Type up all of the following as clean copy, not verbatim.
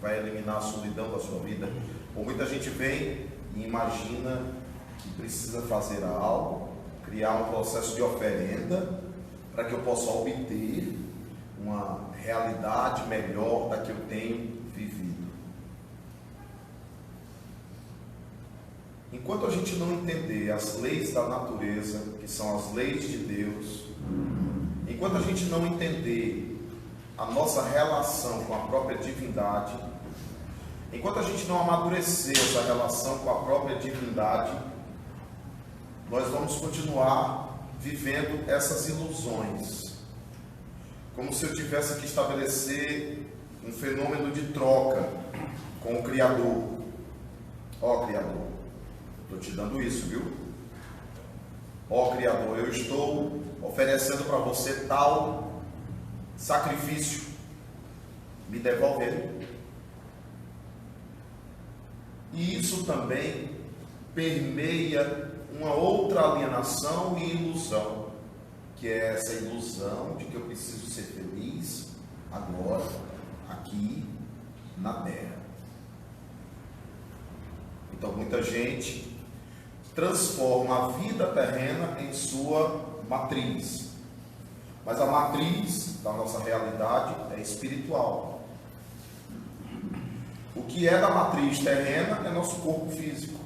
vai eliminar a solidão da sua vida. Ou muita gente vem e imagina que precisa fazer algo, criar um processo de oferenda, para que eu possa obter uma realidade melhor da que eu tenho vivido. Enquanto a gente não entender as leis da natureza, que são as leis de Deus, enquanto a gente não entender a nossa relação com a própria divindade, enquanto a gente não amadurecer essa relação com a própria divindade, nós vamos continuar vivendo essas ilusões, como se eu tivesse que estabelecer um fenômeno de troca com o Criador. Ó Criador, estou te dando isso, viu? Ó Criador, eu estou oferecendo para você tal sacrifício, me devolve ele. E isso também permeia uma outra alienação e ilusão, que é essa ilusão de que eu preciso ser feliz agora, aqui, na terra. Então muita gente transforma a vida terrena em sua matriz, mas a matriz da nossa realidade é espiritual. O que é da matriz terrena é nosso corpo físico.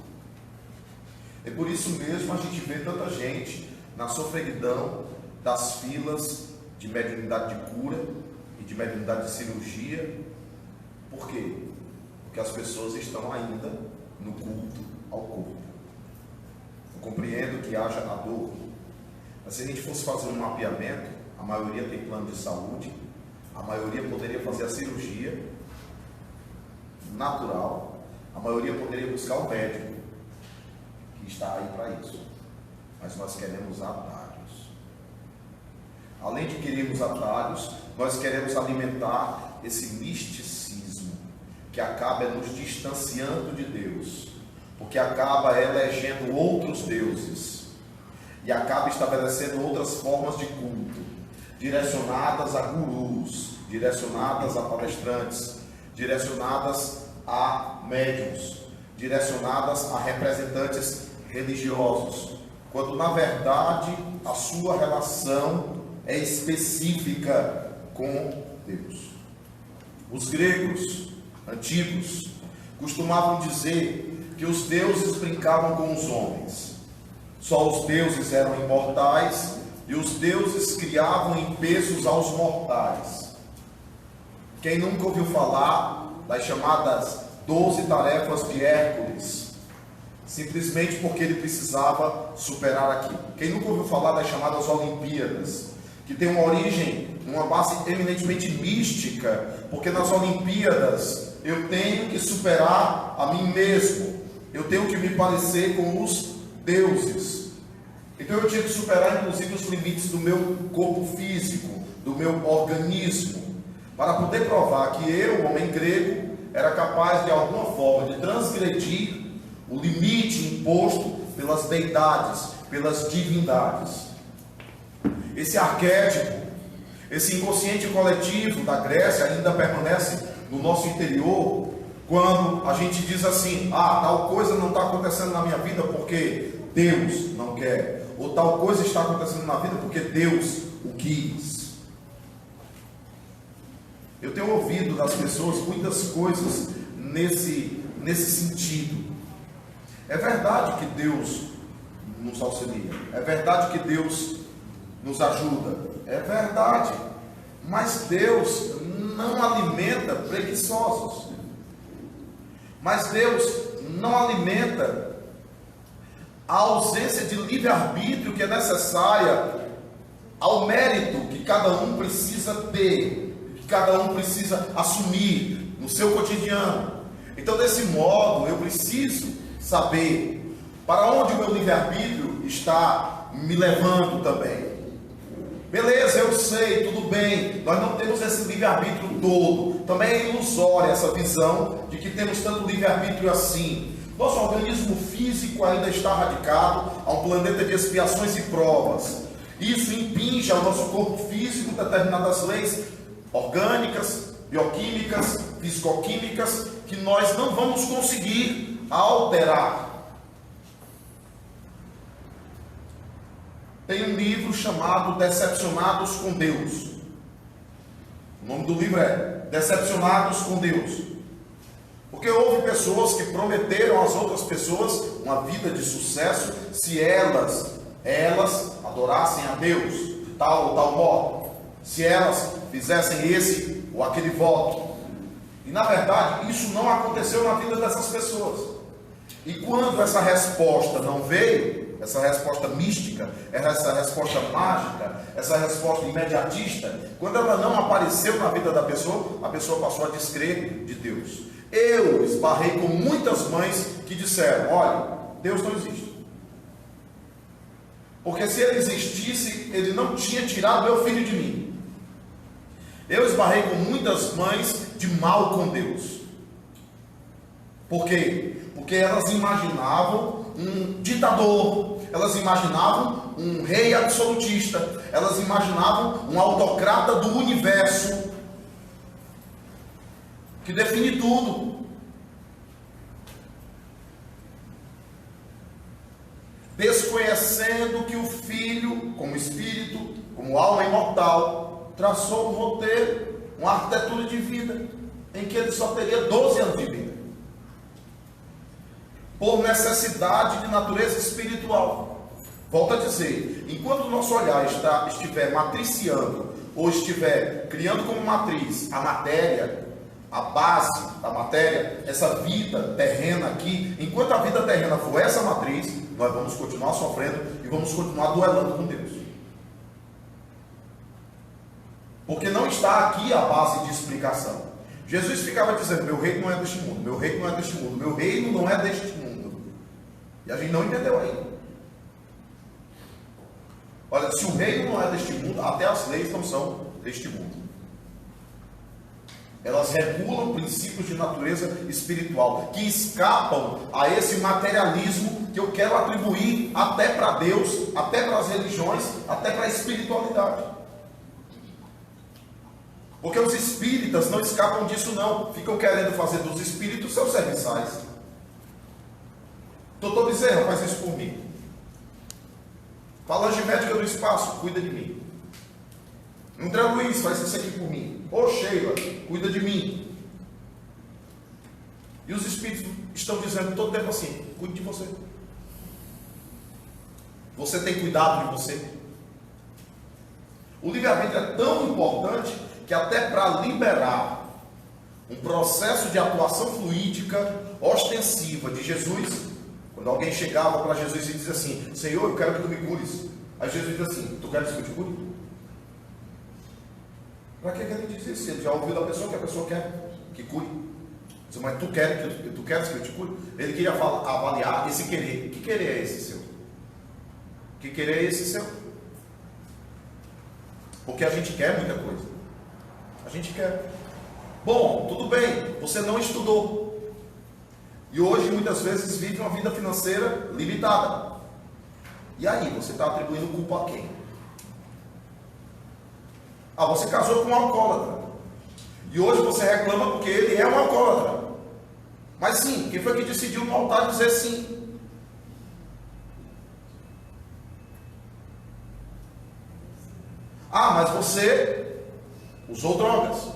É por isso mesmo a gente vê tanta gente na sofreguidão das filas de mediunidade de cura e de mediunidade de cirurgia. Por quê? Porque as pessoas estão ainda no culto ao corpo. Eu compreendo que haja a dor, mas se a gente fosse fazer um mapeamento, a maioria tem plano de saúde, a maioria poderia fazer a cirurgia natural, a maioria poderia buscar um médico que está aí para isso, mas nós queremos atalhos. Além de querermos atalhos, nós queremos alimentar esse misticismo que acaba nos distanciando de Deus, porque acaba elegendo outros deuses e acaba estabelecendo outras formas de culto, direcionadas a gurus, direcionadas a palestrantes, direcionadas a médiuns, direcionadas a representantes religiosos, quando na verdade a sua relação é específica com Deus. Os gregos antigos costumavam dizer que os deuses brincavam com os homens. Só os deuses eram imortais e os deuses criavam em pesos aos mortais. Quem nunca ouviu falar das chamadas 12 tarefas de Hércules? Simplesmente porque ele precisava superar aquilo. Quem nunca ouviu falar das chamadas Olimpíadas? Que tem uma origem, uma base eminentemente mística, porque nas Olimpíadas eu tenho que superar a mim mesmo, eu tenho que me parecer com os deuses. Então eu tinha que superar inclusive os limites do meu corpo físico, do meu organismo, para poder provar que eu, homem grego, era capaz de alguma forma de transgredir o limite imposto pelas deidades, pelas divindades. Esse arquétipo, esse inconsciente coletivo da Grécia ainda permanece no nosso interior, quando a gente diz assim: ah, tal coisa não está acontecendo na minha vida porque Deus não quer, ou tal coisa está acontecendo na vida porque Deus o quis. Eu tenho ouvido das pessoas muitas coisas nesse sentido. É verdade que Deus nos auxilia, é verdade que Deus nos ajuda, é verdade, mas Deus não alimenta preguiçosos, mas Deus não alimenta a ausência de livre-arbítrio que é necessária ao mérito que cada um precisa ter, que cada um precisa assumir no seu cotidiano. Então, desse modo, eu preciso saber para onde o meu livre-arbítrio está me levando também. Beleza, eu sei, tudo bem, nós não temos esse livre-arbítrio todo. Também é ilusória essa visão de que temos tanto livre-arbítrio assim. Nosso organismo físico ainda está radicado a um planeta de expiações e provas. Isso impinge ao nosso corpo físico determinadas leis orgânicas, bioquímicas, psicoquímicas que nós não vamos conseguir alterar. Tem um livro chamado Decepcionados com Deus. O nome do livro é Decepcionados com Deus. Porque houve pessoas que prometeram às outras pessoas uma vida de sucesso se elas adorassem a Deus de tal ou tal modo, se elas fizessem esse ou aquele voto. E na verdade isso não aconteceu na vida dessas pessoas. E quando essa resposta não veio, essa resposta mística, essa resposta mágica, essa resposta imediatista, quando ela não apareceu na vida da pessoa, a pessoa passou a descrer de Deus. Eu esbarrei com muitas mães que disseram: olha, Deus não existe. Porque se ele existisse, ele não tinha tirado meu filho de mim. Eu esbarrei com muitas mães de mal com Deus. Por quê? Porque elas imaginavam um ditador, elas imaginavam um rei absolutista, elas imaginavam um autocrata do universo, que define tudo. Desconhecendo que o Filho, como Espírito, como alma imortal, traçou um roteiro, uma arquitetura de vida, em que ele só teria 12 anos de vida, por necessidade de natureza espiritual. Volto a dizer, enquanto o nosso olhar estiver matriciando, ou estiver criando como matriz a matéria, a base da matéria, essa vida terrena aqui, enquanto a vida terrena for essa matriz, nós vamos continuar sofrendo e vamos continuar duelando com Deus. Porque não está aqui a base de explicação. Jesus ficava dizendo: meu reino não é deste mundo, meu reino não é deste mundo, meu reino não é deste mundo. E a gente não entendeu ainda. Olha, se o reino não é deste mundo, até as leis não são deste mundo. Elas regulam princípios de natureza espiritual, que escapam a esse materialismo que eu quero atribuir até para Deus, até para as religiões, até para a espiritualidade. Porque os espíritas não escapam disso não, ficam querendo fazer dos espíritos seus serviçais. Doutor Bezerra, faz isso por mim. Falange médica do espaço, cuida de mim. André Luiz, faz isso aqui por mim. Ô Sheila, cuida de mim. E os espíritos estão dizendo todo tempo assim: cuide de você. Você tem cuidado de você. O livre-arbítrio é tão importante que até para liberar um processo de atuação fluídica ostensiva de Jesus, quando alguém chegava para Jesus e dizia assim: Senhor, eu quero que tu me cures. Aí Jesus diz assim: tu queres que eu te cure? Para que ele diz isso? Ele já ouviu da pessoa que a pessoa quer que cure. Diz: mas tu queres que eu te cure? Ele queria avaliar esse querer. Que querer é esse seu? Que querer é esse seu? Porque a gente quer muita coisa. A gente quer. Bom, tudo bem, você não estudou. E hoje muitas vezes vive uma vida financeira limitada. E aí, você está atribuindo culpa a quem? Ah, você casou com um alcoólatra. E hoje você reclama porque ele é um alcoólatra. Mas sim, quem foi que decidiu no altar dizer sim? Ah, mas você usou drogas.